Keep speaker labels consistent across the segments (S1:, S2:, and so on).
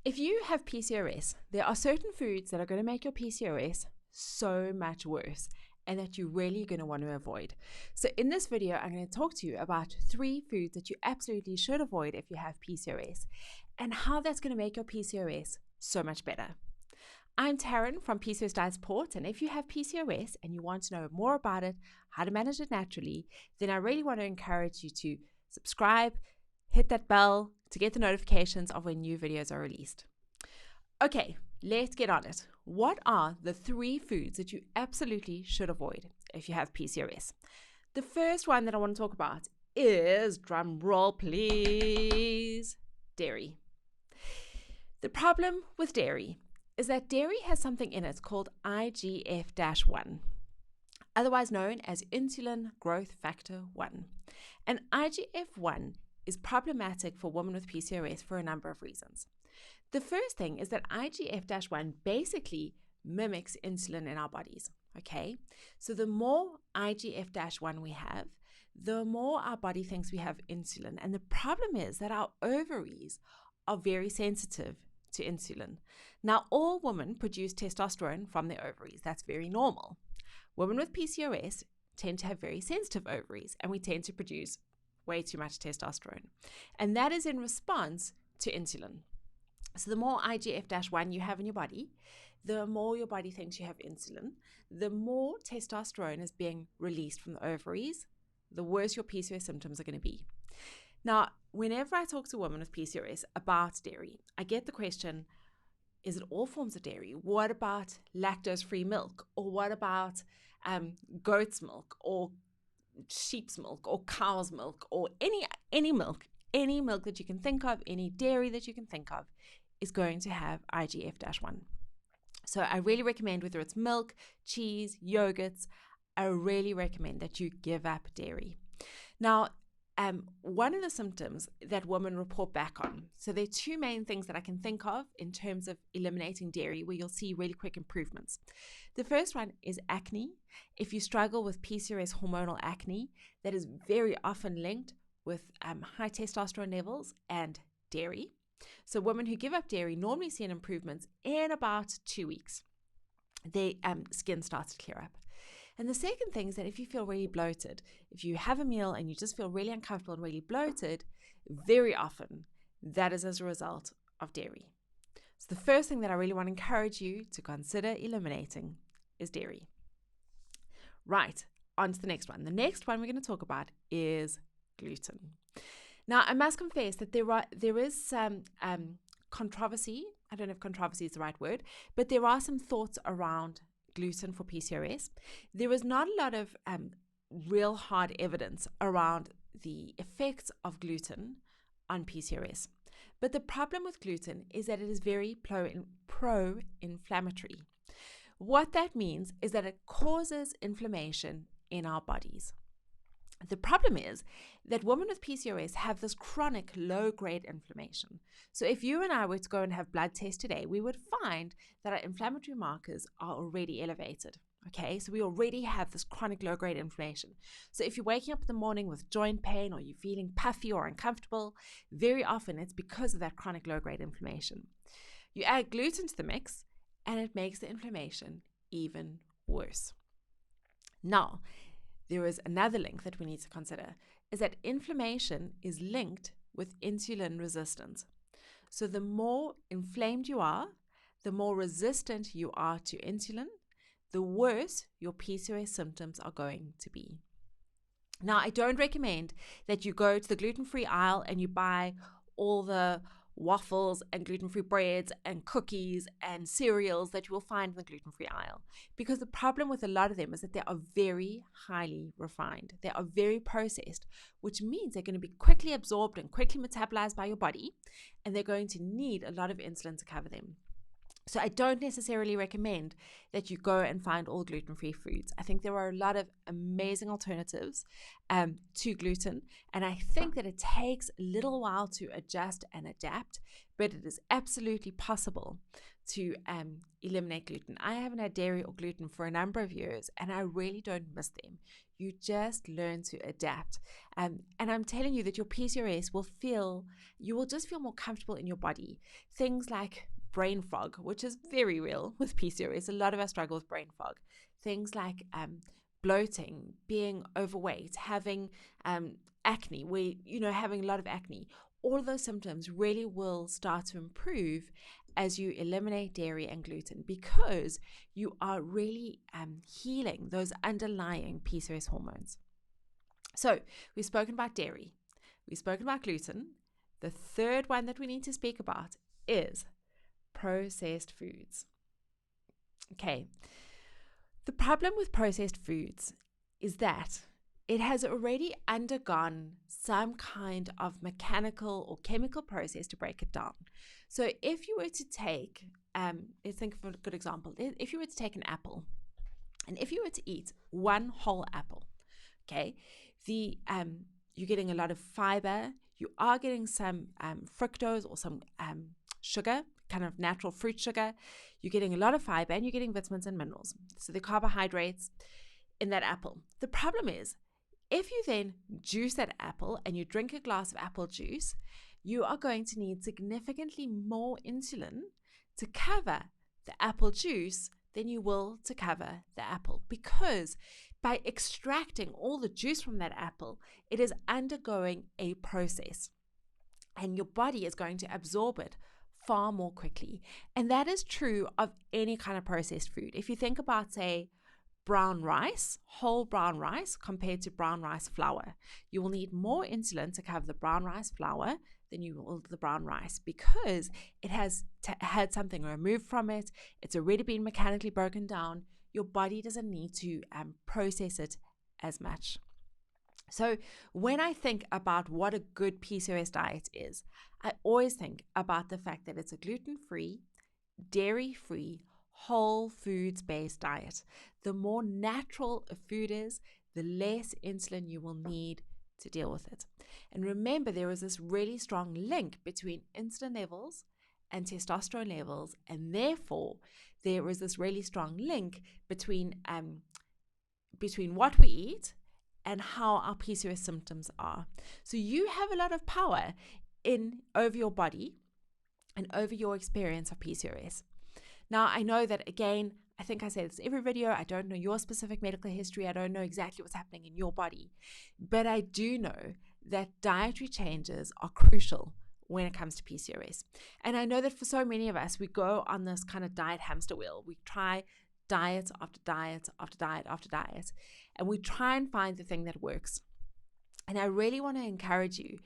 S1: If you have PCOS, there are certain foods that are going to make your PCOS so much worse and that you're really going to want to avoid. So in this video, I'm going to talk to you about 3 foods that you absolutely should avoid if you have PCOS and how that's going to make your PCOS so much better. I'm Taryn from PCOS Diet Support, and if you have PCOS and you want to know more about it, how to manage it naturally, then I really want to encourage you to subscribe, hit that bell to get the notifications of when new videos are released. Okay, let's get on it. What are the 3 foods that you absolutely should avoid if you have PCOS? The first one that I want to talk about is, drum roll please, dairy. The problem with dairy is that dairy has something in it called IGF-1, otherwise known as insulin growth factor 1. And IGF-1 is problematic for women with PCOS for a number of reasons. The first thing is that IGF-1 basically mimics insulin in our bodies, okay? So the more IGF-1 we have, the more our body thinks we have insulin. And the problem is that our ovaries are very sensitive to insulin. Now, all women produce testosterone from their ovaries. That's very normal. Women with PCOS tend to have very sensitive ovaries, and we tend to produce way too much testosterone. And that is in response to insulin. So the more IGF-1 you have in your body, the more your body thinks you have insulin, the more testosterone is being released from the ovaries, the worse your PCOS symptoms are going to be. Now, whenever I talk to women with PCOS about dairy, I get the question, is it all forms of dairy? What about lactose-free milk? Or what about goat's milk or sheep's milk or cow's milk or any milk that you can think of, any dairy that you can think of is going to have IGF-1. So I really recommend, whether it's milk, cheese, yogurts, I really recommend that you give up dairy. Now, one of the symptoms that women report back on, so there are 2 main things that I can think of in terms of eliminating dairy where you'll see really quick improvements. The first one is acne. If you struggle with PCOS hormonal acne, that is very often linked with high testosterone levels and dairy. So women who give up dairy normally see an improvement in about 2 weeks. Their skin starts to clear up. And the second thing is that if you feel really bloated, if you have a meal and you just feel really uncomfortable and really bloated, very often that is as a result of dairy. So the first thing that I really want to encourage you to consider eliminating is dairy. Right, on to the next one. The next one we're going to talk about is gluten. Now, I must confess that there is some controversy. I don't know if controversy is the right word, but there are some thoughts around gluten for PCOS. There is not a lot of real hard evidence around the effects of gluten on PCOS. But the problem with gluten is that it is very pro-inflammatory. What that means is that it causes inflammation in our bodies. The problem is that women with PCOS have this chronic low-grade inflammation. So if you and I were to go and have blood tests today, we would find that our inflammatory markers are already elevated. Okay, so we already have this chronic low-grade inflammation. So if you're waking up in the morning with joint pain or you're feeling puffy or uncomfortable, very often it's because of that chronic low-grade inflammation. You add gluten to the mix and it makes the inflammation even worse. Now, there is another link that we need to consider, is that inflammation is linked with insulin resistance. So the more inflamed you are, the more resistant you are to insulin, the worse your PCOS symptoms are going to be. Now, I don't recommend that you go to the gluten-free aisle and you buy all the waffles and gluten-free breads and cookies and cereals that you will find in the gluten-free aisle. Because the problem with a lot of them is that they are very highly refined. They are very processed, which means they're going to be quickly absorbed and quickly metabolized by your body, and they're going to need a lot of insulin to cover them. So I don't necessarily recommend that you go and find all gluten-free foods. I think there are a lot of amazing alternatives to gluten, and I think that it takes a little while to adjust and adapt, but it is absolutely possible to eliminate gluten. I haven't had dairy or gluten for a number of years, and I really don't miss them. You just learn to adapt. And I'm telling you that your PCOS you will just feel more comfortable in your body. Things like brain fog, which is very real with PCOS. A lot of us struggle with brain fog. Things like bloating, being overweight, having acne, having a lot of acne. All of those symptoms really will start to improve as you eliminate dairy and gluten, because you are really healing those underlying PCOS hormones. So we've spoken about dairy. We've spoken about gluten. The third one that we need to speak about is processed foods. Okay. The problem with processed foods is that it has already undergone some kind of mechanical or chemical process to break it down. So if you were to take, let's think of a good example. If you were to take an apple, and if you were to eat one whole apple, okay, you're getting a lot of fiber. You are getting some fructose or some sugar, kind of natural fruit sugar. You're getting a lot of fiber, and you're getting vitamins and minerals. So the carbohydrates in that apple. The problem is, if you then juice that apple and you drink a glass of apple juice, you are going to need significantly more insulin to cover the apple juice than you will to cover the apple, because by extracting all the juice from that apple, it is undergoing a process, and your body is going to absorb it far more quickly. And that is true of any kind of processed food. If you think about, say, brown rice, whole brown rice compared to brown rice flour, you will need more insulin to cover the brown rice flour than you will the brown rice, because it has had something removed from it. It's already been mechanically broken down. Your body doesn't need to process it as much. So when I think about what a good PCOS diet is, I always think about the fact that it's a gluten-free, dairy-free, whole foods-based diet. The more natural a food is, the less insulin you will need to deal with it. And remember, there is this really strong link between insulin levels and testosterone levels, and therefore there is this really strong link between what we eat and how our PCOS symptoms are. So you have a lot of power over your body and over your experience of PCOS. Now, I know that, again, I think I say this every video, I don't know your specific medical history, I don't know exactly what's happening in your body, but I do know that dietary changes are crucial when it comes to PCOS. And I know that for so many of us, we go on this kind of diet hamster wheel. We try diet after diet after diet after diet, and we try and find the thing that works. And I really want to encourage you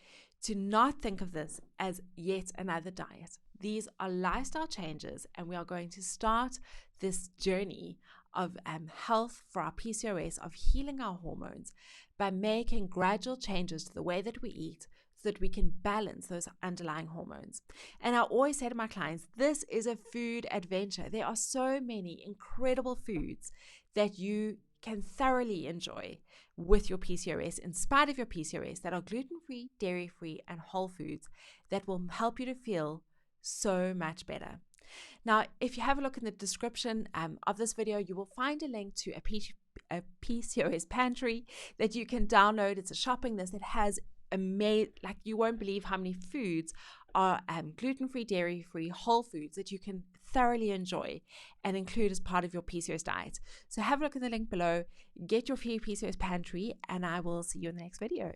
S1: to not think of this as yet another diet. These are lifestyle changes, and we are going to start this journey of health for our PCOS, of healing our hormones, by making gradual changes to the way that we eat, so that we can balance those underlying hormones. And I always say to my clients, this is a food adventure. There are so many incredible foods that you can thoroughly enjoy with your PCOS, in spite of your PCOS, that are gluten-free, dairy-free, and whole foods that will help you to feel so much better. Now, if you have a look in the description of this video, you will find a link to a PCOS pantry that you can download. It's a shopping list that has like, you won't believe how many foods are gluten-free, dairy-free, whole foods that you can thoroughly enjoy and include as part of your PCOS diet. So have a look at the link below, get your free PCOS pantry, and I will see you in the next video.